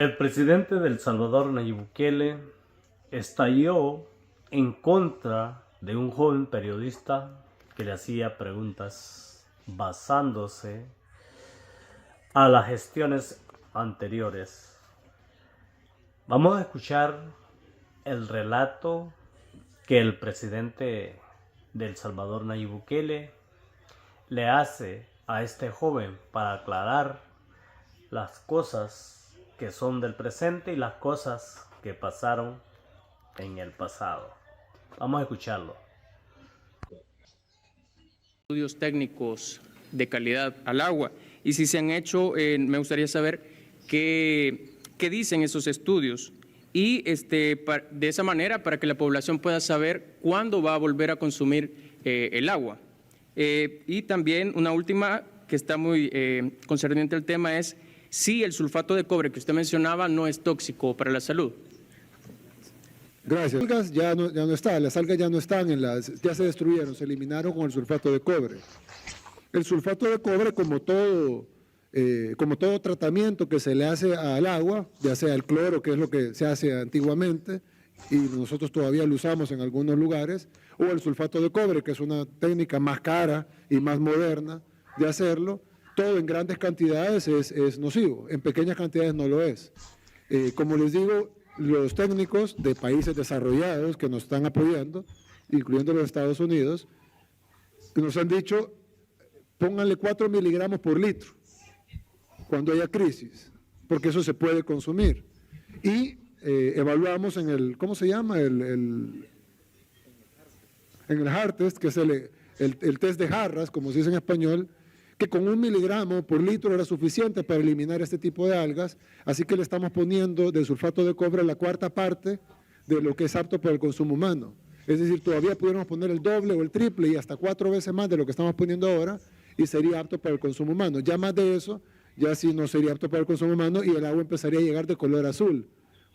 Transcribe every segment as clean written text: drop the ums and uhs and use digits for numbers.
El presidente de El Salvador, Nayib Bukele, estalló en contra de un joven periodista que le hacía preguntas basándose a las gestiones anteriores. Vamos a escuchar el relato que el presidente de El Salvador, Nayib Bukele, le hace a este joven para aclarar las cosas que son del presente y las cosas que pasaron en el pasado. Vamos a escucharlo. Estudios técnicos de calidad al agua, y si se han hecho, me gustaría saber qué dicen esos estudios y de esa manera para que la población pueda saber cuándo va a volver a consumir el agua. Y también una última que está muy concerniente al tema es si el sulfato de cobre que usted mencionaba no es tóxico para la salud. Gracias. Las algas ya no están, las algas ya no están, ya se destruyeron, se eliminaron con el sulfato de cobre. El sulfato de cobre, como todo tratamiento que se le hace al agua, ya sea el cloro, que es lo que se hace antiguamente, y nosotros todavía lo usamos en algunos lugares, o el sulfato de cobre, que es una técnica más cara y más moderna de hacerlo, todo en grandes cantidades es nocivo, en pequeñas cantidades no lo es. Como les digo, los técnicos de países desarrollados que nos están apoyando, incluyendo los Estados Unidos, nos han dicho, pónganle 4 miligramos por litro cuando haya crisis, porque eso se puede consumir. Y evaluamos en el, ¿cómo se llama? En el HART test, que es el test de jarras, como se dice en español, que con 1 miligramo por litro era suficiente para eliminar este tipo de algas, así que le estamos poniendo del sulfato de cobre la 4ª parte de lo que es apto para el consumo humano. Es decir, todavía pudiéramos poner el doble o el triple y hasta 4 veces más de lo que estamos poniendo ahora y sería apto para el consumo humano. Ya más de eso, ya sí no sería apto para el consumo humano y el agua empezaría a llegar de color azul,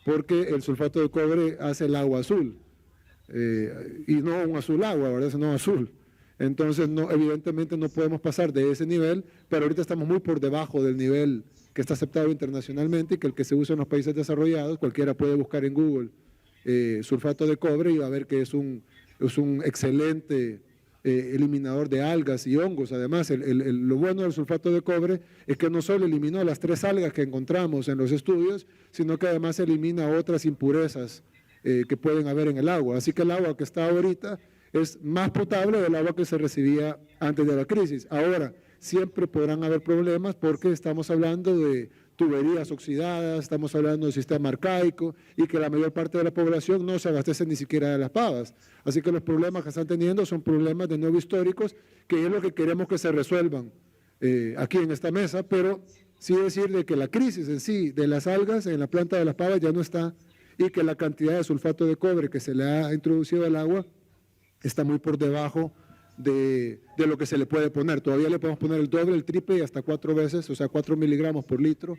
porque el sulfato de cobre hace el agua azul, y no un azul agua, ¿verdad? Sino azul. Entonces, evidentemente no podemos pasar de ese nivel, pero ahorita estamos muy por debajo del nivel que está aceptado internacionalmente y que el que se usa en los países desarrollados, cualquiera puede buscar en Google sulfato de cobre y va a ver que es un excelente eliminador de algas y hongos. Además, lo bueno del sulfato de cobre es que no solo eliminó las 3 algas que encontramos en los estudios, sino que además elimina otras impurezas que pueden haber en el agua. Así que el agua que está ahorita es más potable del agua que se recibía antes de la crisis. Ahora, siempre podrán haber problemas porque estamos hablando de tuberías oxidadas, estamos hablando de sistema arcaico y que la mayor parte de la población no se abastece ni siquiera de las pavas. Así que los problemas que están teniendo son problemas de nuevo históricos, que es lo que queremos que se resuelvan aquí en esta mesa, pero sí decirle que la crisis en sí de las algas en la planta de las pavas ya no está y que la cantidad de sulfato de cobre que se le ha introducido al agua está muy por debajo de lo que se le puede poner. Todavía le podemos poner el doble, el triple y hasta 4 veces, o sea, 4 miligramos por litro,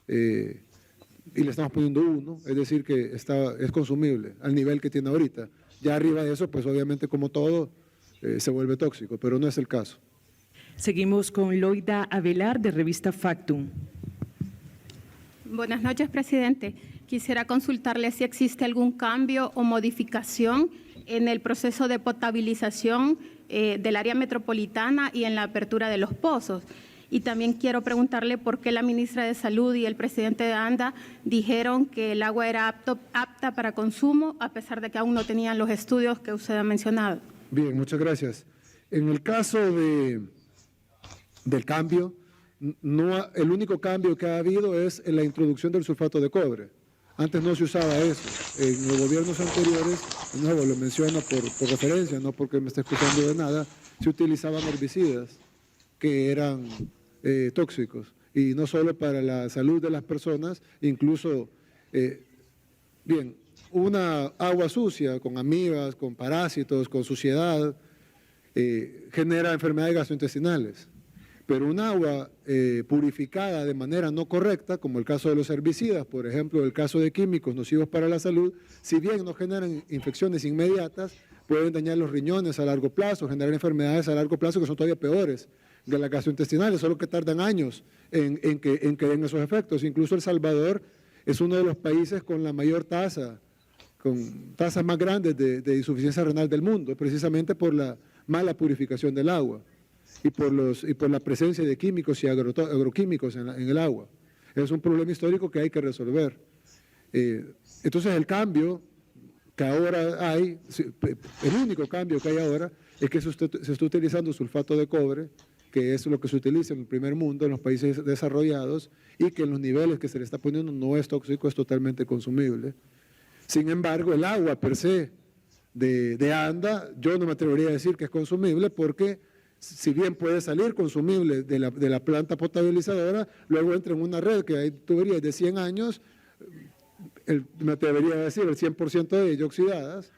y le estamos poniendo 1, es decir, que es consumible al nivel que tiene ahorita. Ya arriba de eso, pues obviamente como todo, se vuelve tóxico, pero no es el caso. Seguimos con Loida Avelar, de revista Factum. Buenas noches, presidente. Quisiera consultarle si existe algún cambio o modificación en el proceso de potabilización del área metropolitana y en la apertura de los pozos. Y también quiero preguntarle por qué la ministra de Salud y el presidente de ANDA dijeron que el agua era apta para consumo, a pesar de que aún no tenían los estudios que usted ha mencionado. Bien, muchas gracias. En el caso del cambio, el único cambio que ha habido es en la introducción del sulfato de cobre. Antes no se usaba eso. En los gobiernos anteriores, de nuevo lo menciono por referencia, no porque me esté excusando de nada, se utilizaban herbicidas que eran tóxicos. Y no solo para la salud de las personas, incluso, una agua sucia, con amibas, con parásitos, con suciedad, genera enfermedades gastrointestinales. Pero un agua purificada de manera no correcta, como el caso de los herbicidas, por ejemplo, el caso de químicos nocivos para la salud, si bien no generan infecciones inmediatas, pueden dañar los riñones a largo plazo, generar enfermedades a largo plazo que son todavía peores de las gastrointestinales, solo que tardan años en que den esos efectos. Incluso El Salvador es uno de los países con la mayor tasa, con tasas más grandes de insuficiencia renal del mundo, precisamente por la mala purificación del agua y por la presencia de químicos y agroquímicos en el agua. Es un problema histórico que hay que resolver. Entonces el cambio que ahora hay, el único cambio que hay ahora es que se está utilizando sulfato de cobre, que es lo que se utiliza en el primer mundo, en los países desarrollados, y que en los niveles que se le está poniendo no es tóxico, es totalmente consumible. Sin embargo, el agua per se de ANDA, yo no me atrevería a decir que es consumible, porque si bien puede salir consumible de la planta potabilizadora, luego entra en una red que hay tuberías de 100 años, me atrevería a decir el 100% de ellas oxidadas,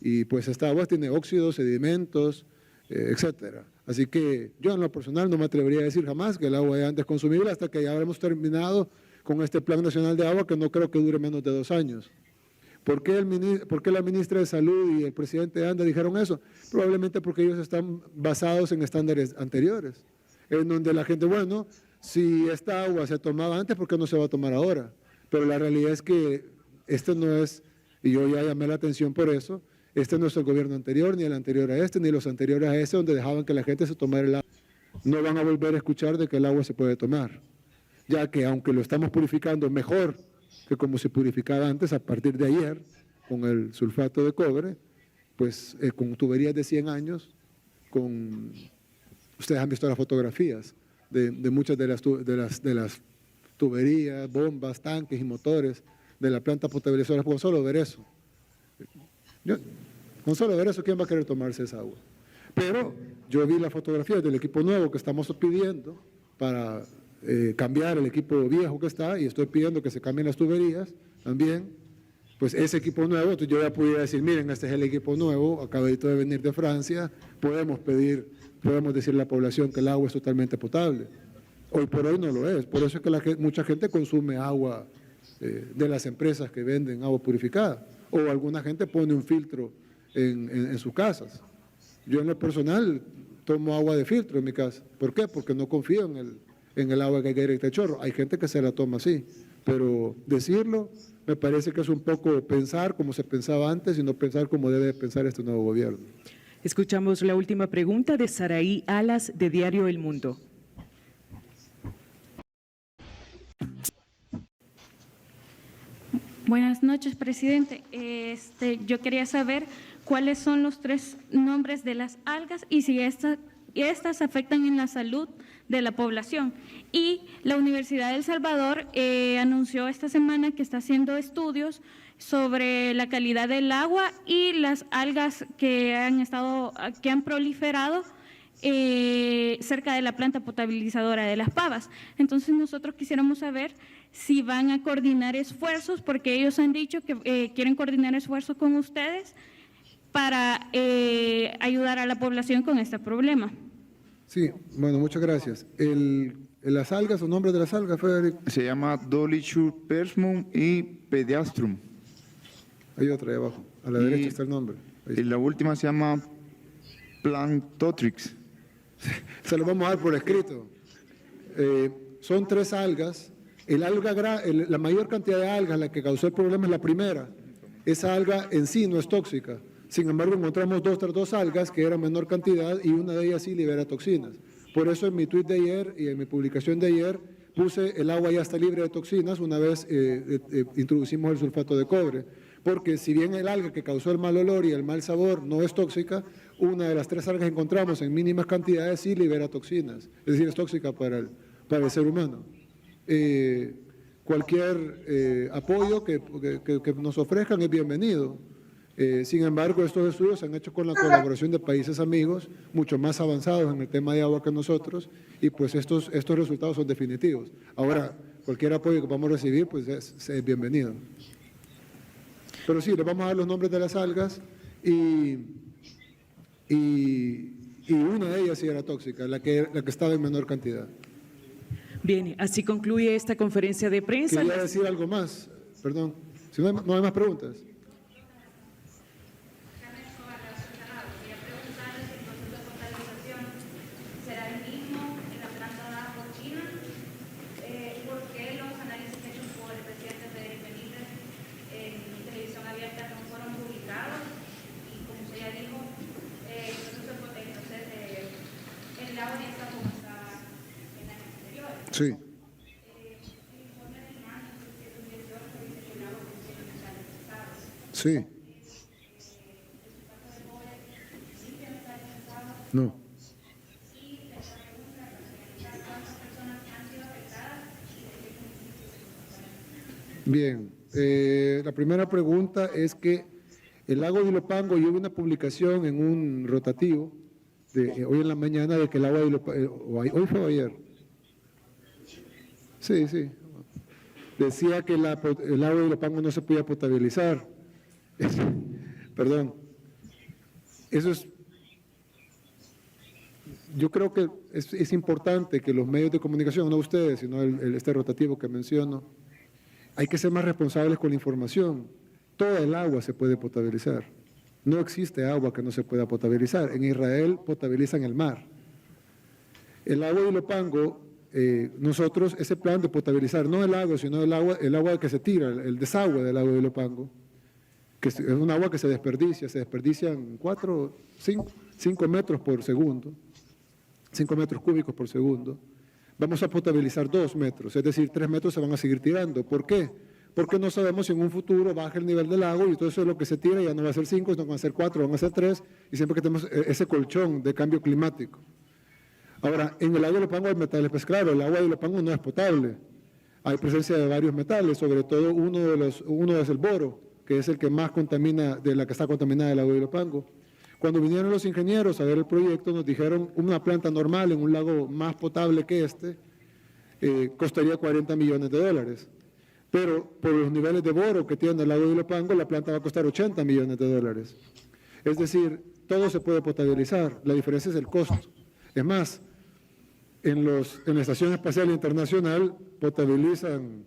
y pues esta agua tiene óxidos, sedimentos, etcétera. Así que yo en lo personal no me atrevería a decir jamás que el agua de ANDA es consumible hasta que ya habremos terminado con este Plan Nacional de Agua, que no creo que dure menos de 2 años. ¿Por qué la ministra de Salud y el presidente de ANDA dijeron eso? Probablemente porque ellos están basados en estándares anteriores, en donde la gente, bueno, si esta agua se tomaba antes, ¿por qué no se va a tomar ahora? Pero la realidad es que este no es, y yo ya llamé la atención por eso, este no es el gobierno anterior, ni el anterior a este, ni los anteriores a este, donde dejaban que la gente se tomara el agua. No van a volver a escuchar de que el agua se puede tomar, ya que aunque lo estamos purificando mejor que como se purificaba antes, a partir de ayer, con el sulfato de cobre, pues con tuberías de 100 años, ustedes han visto las fotografías de muchas de las tuberías, bombas, tanques y motores de la planta potabilizadora, con solo ver eso. Con solo ver eso, ¿quién va a querer tomarse esa agua? Pero yo vi las fotografías del equipo nuevo que estamos pidiendo para cambiar el equipo viejo que está, y estoy pidiendo que se cambien las tuberías también. Pues ese equipo nuevo, entonces yo ya pudiera decir, miren, este es el equipo nuevo, acabadito de venir de Francia, podemos decirle a la población que el agua es totalmente potable. Hoy por hoy no lo es, por eso es que mucha gente consume agua de las empresas que venden agua purificada, o alguna gente pone un filtro en sus casas. Yo en lo personal tomo agua de filtro en mi casa. ¿Por qué? Porque no confío en el agua que cae directa de chorro. Hay gente que se la toma así, pero decirlo me parece que es un poco pensar como se pensaba antes y no pensar como debe pensar este nuevo gobierno. Escuchamos la última pregunta de Saraí Alas, de Diario El Mundo. Buenas noches, presidente. Yo quería saber cuáles son los 3 nombres de las algas y si estas afectan en la salud de la población. Y la Universidad de El Salvador anunció esta semana que está haciendo estudios sobre la calidad del agua y las algas que han proliferado cerca de la planta potabilizadora de Las Pavas. Entonces nosotros quisiéramos saber si van a coordinar esfuerzos, porque ellos han dicho que quieren coordinar esfuerzos con ustedes para ayudar a la población con este problema. Sí, bueno, muchas gracias. Las algas, ¿o nombre de las algas, Federico? Se llama Dolichur persmum y Pediastrum. Hay otra ahí abajo, a la derecha está el nombre. Y la última se llama Plantotrix. Se lo vamos a dar por escrito. Son 3 algas. La mayor cantidad de algas, la que causó el problema es la primera. Esa alga en sí no es tóxica. Sin embargo, encontramos dos algas que eran menor cantidad y una de ellas sí libera toxinas. Por eso en mi tuit de ayer y en mi publicación de ayer puse el agua ya está libre de toxinas una vez introducimos el sulfato de cobre. Porque si bien el alga que causó el mal olor y el mal sabor no es tóxica, una de las 3 algas que encontramos en mínimas cantidades sí libera toxinas. Es decir, es tóxica para el ser humano. Cualquier apoyo que nos ofrezcan es bienvenido. Sin embargo, estos estudios se han hecho con la colaboración de países amigos, mucho más avanzados en el tema de agua que nosotros, y pues estos resultados son definitivos. Ahora, cualquier apoyo que vamos a recibir, pues es bienvenido. Pero sí, les vamos a dar los nombres de las algas y una de ellas sí era tóxica, la que estaba en menor cantidad. Bien, así concluye esta conferencia de prensa. Quería decir algo más, perdón, si no hay más preguntas. Sí. No. Bien, la primera pregunta es que el lago de Ilopango, yo vi una publicación en un rotativo de hoy en la mañana de que el agua de Ilopango, hoy fue o ayer. Sí, sí. Decía que el agua de Ilopango no se podía potabilizar. Perdón. Eso es. Yo creo que es importante que los medios de comunicación, no ustedes, sino este rotativo que menciono, hay que ser más responsables con la información. Toda el agua se puede potabilizar. No existe agua que no se pueda potabilizar. En Israel potabilizan el mar. El agua de Ilopango, nosotros, ese plan de potabilizar, no el agua, sino el agua que se tira, el desagüe del agua de Ilopango, que es un agua que se desperdician 5 metros por segundo, 5 metros cúbicos por segundo. Vamos a potabilizar 2 metros, es decir, 3 metros se van a seguir tirando. ¿Por qué? Porque no sabemos si en un futuro baja el nivel del lago y todo eso es lo que se tira, ya no va a ser 5, no van a ser 4, van a ser 3, y siempre que tenemos ese colchón de cambio climático. Ahora, en el agua de Ilopango hay metales, pues claro, el agua de Ilopango no es potable. Hay presencia de varios metales, sobre todo uno es el boro, que es el que más contamina, de la que está contaminada el agua de Ilopango. Cuando vinieron los ingenieros a ver el proyecto, nos dijeron una planta normal en un lago más potable que este costaría $40 millones. Pero por los niveles de boro que tiene el lago de Ilopango, la planta va a costar $80 millones. Es decir, todo se puede potabilizar, la diferencia es el costo. Es más, en la Estación Espacial Internacional potabilizan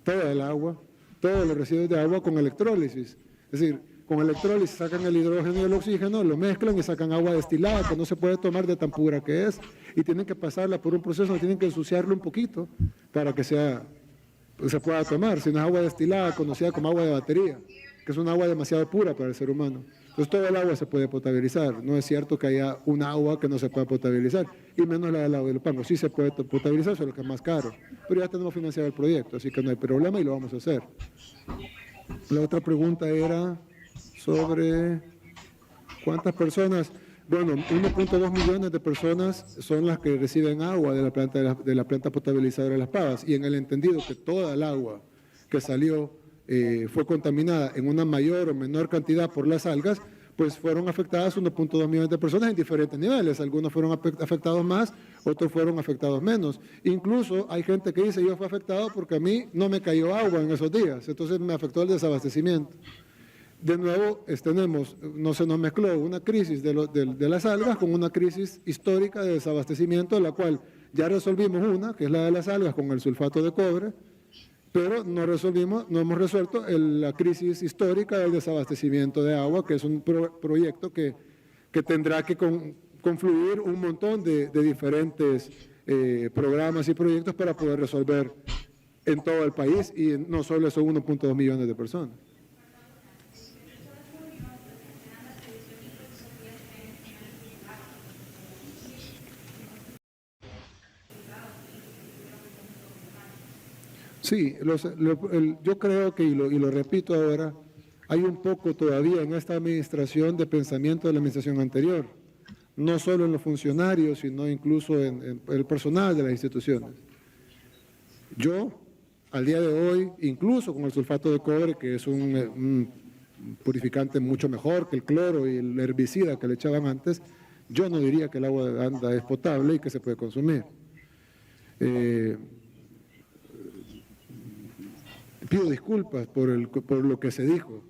toda el agua, todos los residuos de agua con electrólisis. Es decir, con electrólisis sacan el hidrógeno y el oxígeno, lo mezclan y sacan agua destilada que no se puede tomar de tan pura que es, y tienen que pasarla por un proceso, tienen que ensuciarlo un poquito para que se pueda tomar. Si no es agua destilada, conocida como agua de batería, que es un agua demasiado pura para el ser humano. Entonces todo el agua se puede potabilizar. No es cierto que haya un agua que no se pueda potabilizar, y menos la del agua de Ilopango. Sí se puede potabilizar, solo que es más caro. Pero ya tenemos financiado el proyecto, así que no hay problema y lo vamos a hacer. La otra pregunta era sobre cuántas personas. Bueno, 1.2 millones de personas son las que reciben agua de la planta potabilizadora de Las Pavas, y en el entendido que toda el agua que salió fue contaminada en una mayor o menor cantidad por las algas, pues fueron afectadas 1.2 millones de personas en diferentes niveles. Algunos fueron afectados más, otros fueron afectados menos. Incluso hay gente que dice, yo fui afectado porque a mí no me cayó agua en esos días, entonces me afectó el desabastecimiento. De nuevo, no se nos mezcló una crisis de las algas con una crisis histórica de desabastecimiento, de la cual ya resolvimos una, que es la de las algas con el sulfato de cobre, pero no hemos resuelto la crisis histórica del desabastecimiento de agua, que es un proyecto que tendrá que confluir un montón de diferentes programas y proyectos para poder resolver en todo el país, y no solo son 1.2 millones de personas. Sí, yo creo que, y lo repito ahora, hay un poco todavía en esta administración de pensamiento de la administración anterior, no solo en los funcionarios, sino incluso en el personal de las instituciones. Yo, al día de hoy, incluso con el sulfato de cobre, que es un purificante mucho mejor que el cloro y el herbicida que le echaban antes, yo no diría que el agua de Anda es potable y que se puede consumir. Pido disculpas por lo que se dijo,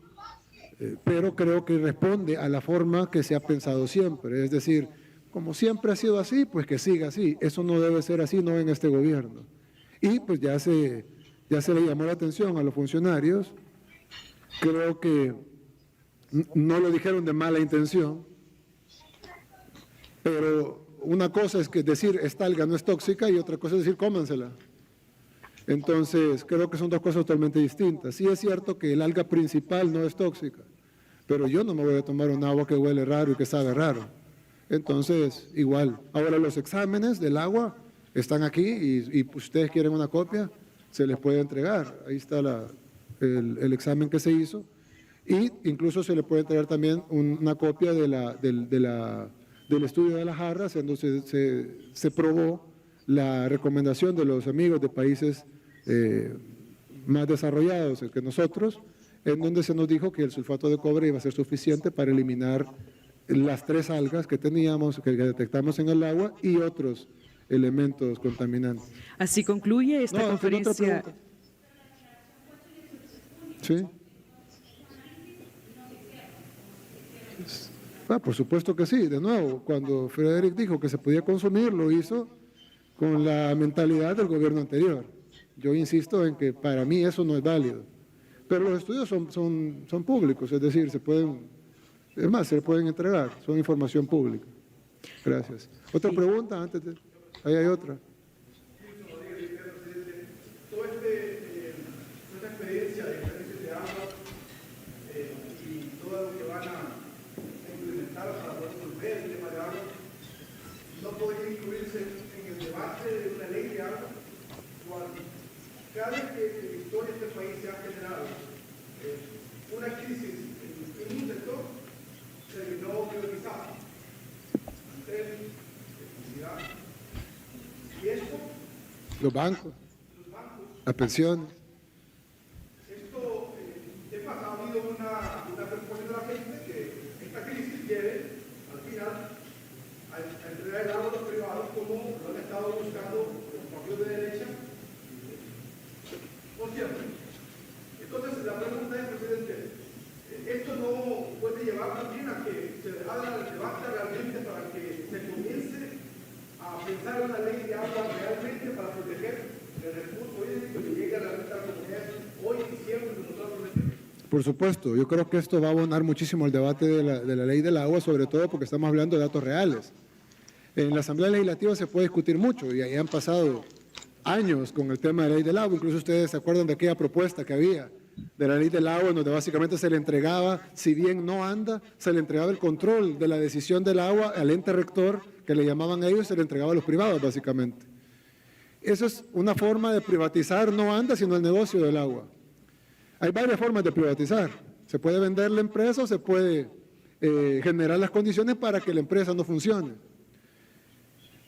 pero creo que responde a la forma que se ha pensado siempre. Es decir, como siempre ha sido así, pues que siga así. Eso no debe ser así, no en este gobierno. Y pues ya se le llamó la atención a los funcionarios. Creo que no lo dijeron de mala intención, pero una cosa es que decir esta alga no es tóxica y otra cosa es decir cómansela. Entonces, creo que son dos cosas totalmente distintas. Sí es cierto que el alga principal no es tóxica, pero yo no me voy a tomar un agua que huele raro y que sabe raro. Entonces, igual. Ahora, los exámenes del agua están aquí y ustedes quieren una copia, se les puede entregar. Ahí está el examen que se hizo Y incluso se le puede entregar también una copia del estudio de las jarras, en donde se probó la recomendación de los amigos de países más desarrollados que nosotros, en donde se nos dijo que el sulfato de cobre iba a ser suficiente para eliminar las 3 algas que teníamos, que detectamos en el agua, y otros elementos contaminantes. Así concluye esta No, conferencia. otra pregunta. ¿Sí? Por supuesto que sí. De nuevo, cuando Frederick dijo que se podía consumir, lo hizo con la mentalidad del gobierno anterior. Yo insisto en que para mí eso no es válido. Pero los estudios son públicos, es decir, se pueden entregar, son información pública. Gracias. ¿Otra pregunta antes de...? Ahí hay otra. Toda esta experiencia de análisis de agua y todo lo que van a implementar para poder resolver el tema de agua, no podría incluirse en el debate de una ley de agua. Cada vez que en la historia de este país se ha generado una crisis en un sector, se terminó privatizado. Antes, electricidad. Y esto, Los bancos, las pensiones. Esto ha habido una respuesta de la gente que esta crisis lleve al final a entregar el agua a los privados como lo han estado buscando los partidos de derecha. No siempre. Entonces la pregunta es, presidente, ¿esto no puede llevar también a que se haga el debate realmente para que se comience a pensar en una ley de agua realmente para proteger el recurso hídrico que llegue a la comunidad hoy y siempre que nosotros decimos? Por supuesto, yo creo que esto va a abonar muchísimo el debate de la ley del agua, sobre todo porque estamos hablando de datos reales. En la Asamblea Legislativa se puede discutir mucho y ahí han pasado años con el tema de la ley del agua. Incluso ustedes se acuerdan de aquella propuesta que había de la ley del agua, donde básicamente se le entregaba, si bien no anda, se le entregaba el control de la decisión del agua al ente rector, que le llamaban ellos, se le entregaba a los privados básicamente. Eso es una forma de privatizar, no anda, sino el negocio del agua. Hay varias formas de privatizar. Se puede vender la empresa o se puede generar las condiciones para que la empresa no funcione.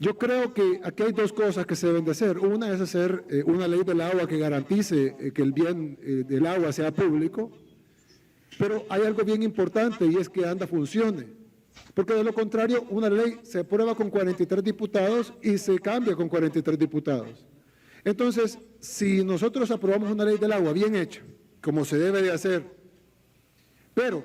Yo creo que aquí hay 2 cosas que se deben de hacer. Una es hacer una ley del agua que garantice que el bien del agua sea público, pero hay algo bien importante y es que ANDA funcione. Porque de lo contrario, una ley se aprueba con 43 diputados y se cambia con 43 diputados. Entonces, si nosotros aprobamos una ley del agua bien hecha, como se debe de hacer, pero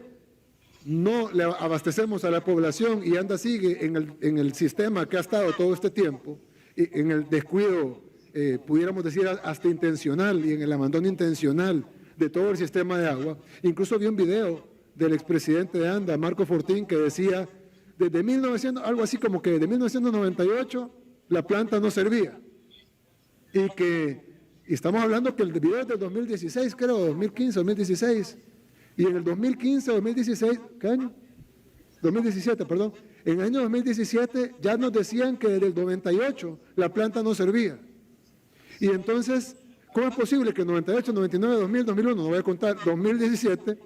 no le abastecemos a la población y ANDA sigue en el sistema que ha estado todo este tiempo, y en el descuido, pudiéramos decir, hasta intencional y en el abandono intencional de todo el sistema de agua. Incluso vi un video del expresidente de ANDA, Marco Fortín, que decía, desde 1998 la planta no servía. Y estamos hablando que el video es del 2016, creo, 2015, 2016. Y en el 2015, 2016, ¿qué año? 2017, perdón. En el año 2017 ya nos decían que desde el 98 la planta no servía. Y entonces, ¿cómo es posible que 98, 99, 2000, 2001, no voy a contar, 2017,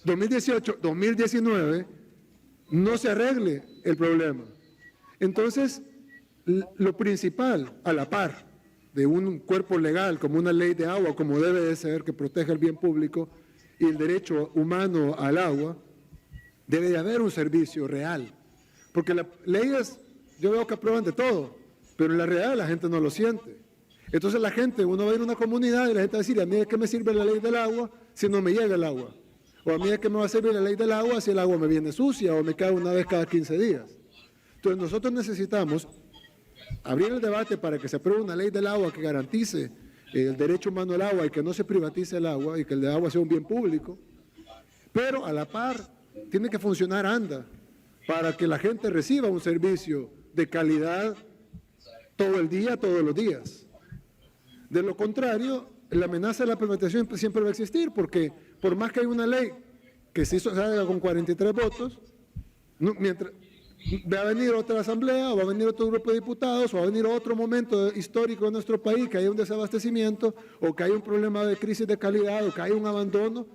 2018, 2019, no se arregle el problema? Entonces, lo principal, a la par de un cuerpo legal como una ley de agua, como debe de ser, que proteja el bien público y el derecho humano al agua, debe de haber un servicio real. Porque las leyes, yo veo que aprueban de todo, pero en la realidad la gente no lo siente. Entonces la gente, uno va a ir a una comunidad y la gente va a decir, ¿a mí de qué me sirve la ley del agua si no me llega el agua? O a mí de qué me va a servir la ley del agua si el agua me viene sucia o me cae una vez cada 15 días. Entonces nosotros necesitamos abrir el debate para que se apruebe una ley del agua que garantice el derecho humano al agua y que no se privatice el agua y que el agua sea un bien público, pero a la par tiene que funcionar ANDA para que la gente reciba un servicio de calidad todo el día, todos los días. De lo contrario, la amenaza de la privatización siempre va a existir, porque por más que hay una ley que se haga con 43 votos, mientras va a venir otra asamblea, o va a venir otro grupo de diputados, o va a venir otro momento histórico de nuestro país, que haya un desabastecimiento, o que haya un problema de crisis de calidad, o que haya un abandono,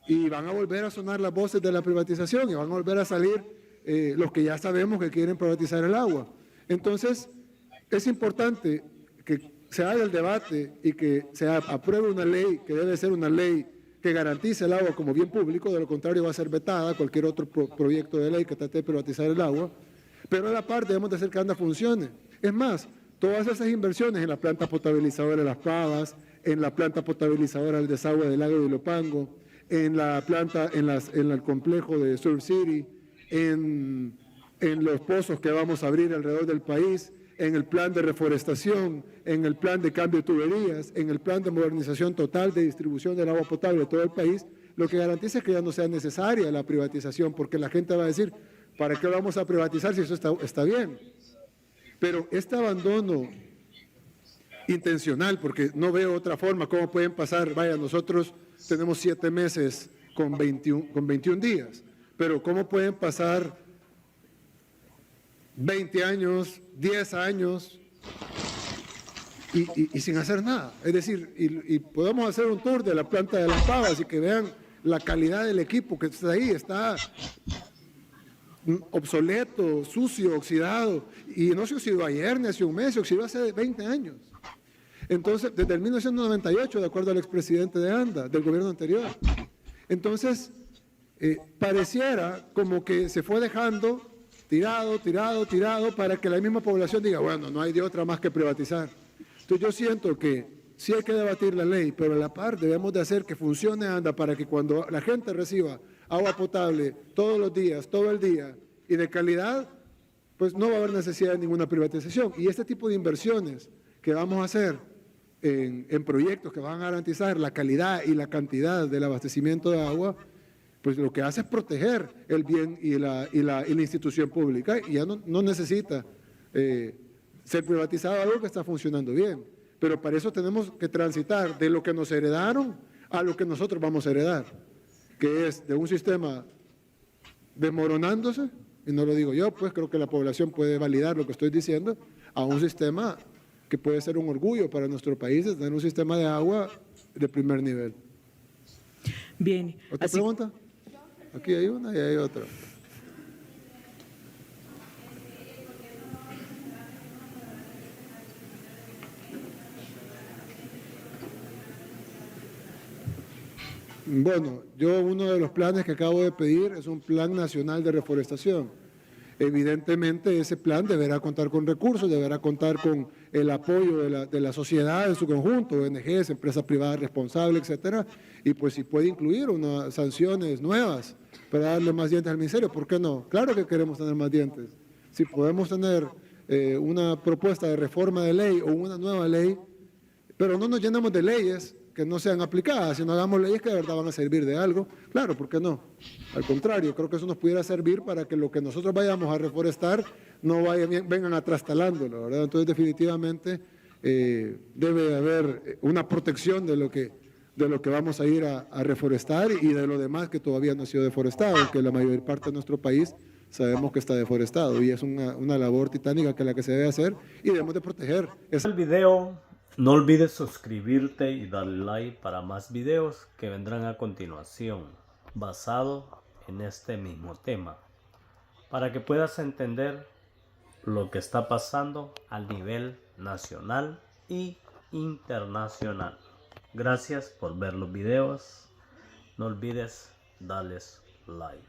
y van a volver a sonar las voces de la privatización y van a volver a salir los que ya sabemos que quieren privatizar el agua. Entonces, es importante que se haga el debate y que se apruebe una ley que debe ser una ley que garantice el agua como bien público, de lo contrario va a ser vetada cualquier otro proyecto de ley que trate de privatizar el agua, pero a la par debemos de hacer que ANDA funcione. Es más, todas esas inversiones en la planta potabilizadora de Las Pavas, en la planta potabilizadora del desagüe del lago de Ilopango, en la planta, en el complejo de Surf City, en los pozos que vamos a abrir alrededor del país, en el plan de reforestación, en el plan de cambio de tuberías, en el plan de modernización total de distribución del agua potable de todo el país, lo que garantiza es que ya no sea necesaria la privatización, porque la gente va a decir, ¿para qué vamos a privatizar si eso está bien? Pero este abandono intencional, porque no veo otra forma, ¿cómo pueden pasar? Vaya, nosotros tenemos 7 meses con 21 días, pero ¿cómo pueden pasar 20 años, 10 años y sin hacer nada? Es decir, y podemos hacer un tour de la planta de Las Pavas y que vean la calidad del equipo que está ahí, está obsoleto, sucio, oxidado, y no se oxidó ayer, ni hace un mes, se oxidó hace 20 años. Entonces, desde el 1998, de acuerdo al expresidente de ANDA, del gobierno anterior. Entonces, pareciera como que se fue dejando tirado, para que la misma población diga, bueno, no hay de otra más que privatizar. Entonces yo siento que sí hay que debatir la ley, pero a la par debemos de hacer que funcione ANDA para que cuando la gente reciba agua potable todos los días, todo el día, y de calidad, pues no va a haber necesidad de ninguna privatización. Y este tipo de inversiones que vamos a hacer en proyectos que van a garantizar la calidad y la cantidad del abastecimiento de agua, pues lo que hace es proteger el bien y la institución pública, y ya no necesita ser privatizado algo que está funcionando bien. Pero para eso tenemos que transitar de lo que nos heredaron a lo que nosotros vamos a heredar, que es de un sistema desmoronándose, y no lo digo yo, pues creo que la población puede validar lo que estoy diciendo, a un sistema que puede ser un orgullo para nuestro país, de tener un sistema de agua de primer nivel. Bien. ¿Otra pregunta? Aquí hay una y hay otra. Bueno, uno de los planes que acabo de pedir es un plan nacional de reforestación. Evidentemente ese plan deberá contar con recursos, deberá contar con el apoyo de la sociedad en su conjunto, ONGs, empresas privadas responsables, etcétera, y pues si puede incluir unas sanciones nuevas para darle más dientes al ministerio, ¿por qué no? Claro que queremos tener más dientes. Si podemos tener una propuesta de reforma de ley o una nueva ley, pero no nos llenamos de leyes que no sean aplicadas, sino hagamos leyes que de verdad van a servir de algo, claro, ¿por qué no? Al contrario, creo que eso nos pudiera servir para que lo que nosotros vayamos a reforestar no vengan atrastalándolo, ¿verdad? Entonces definitivamente debe haber una protección de lo que vamos a ir a reforestar y de lo demás que todavía no ha sido deforestado, que la mayor parte de nuestro país sabemos que está deforestado y es una labor titánica que es la que se debe hacer y debemos de proteger. El video, no olvides suscribirte y darle like para más videos que vendrán a continuación, basado en este mismo tema, para que puedas entender lo que está pasando a nivel nacional y internacional. Gracias por ver los videos, no olvides darles like.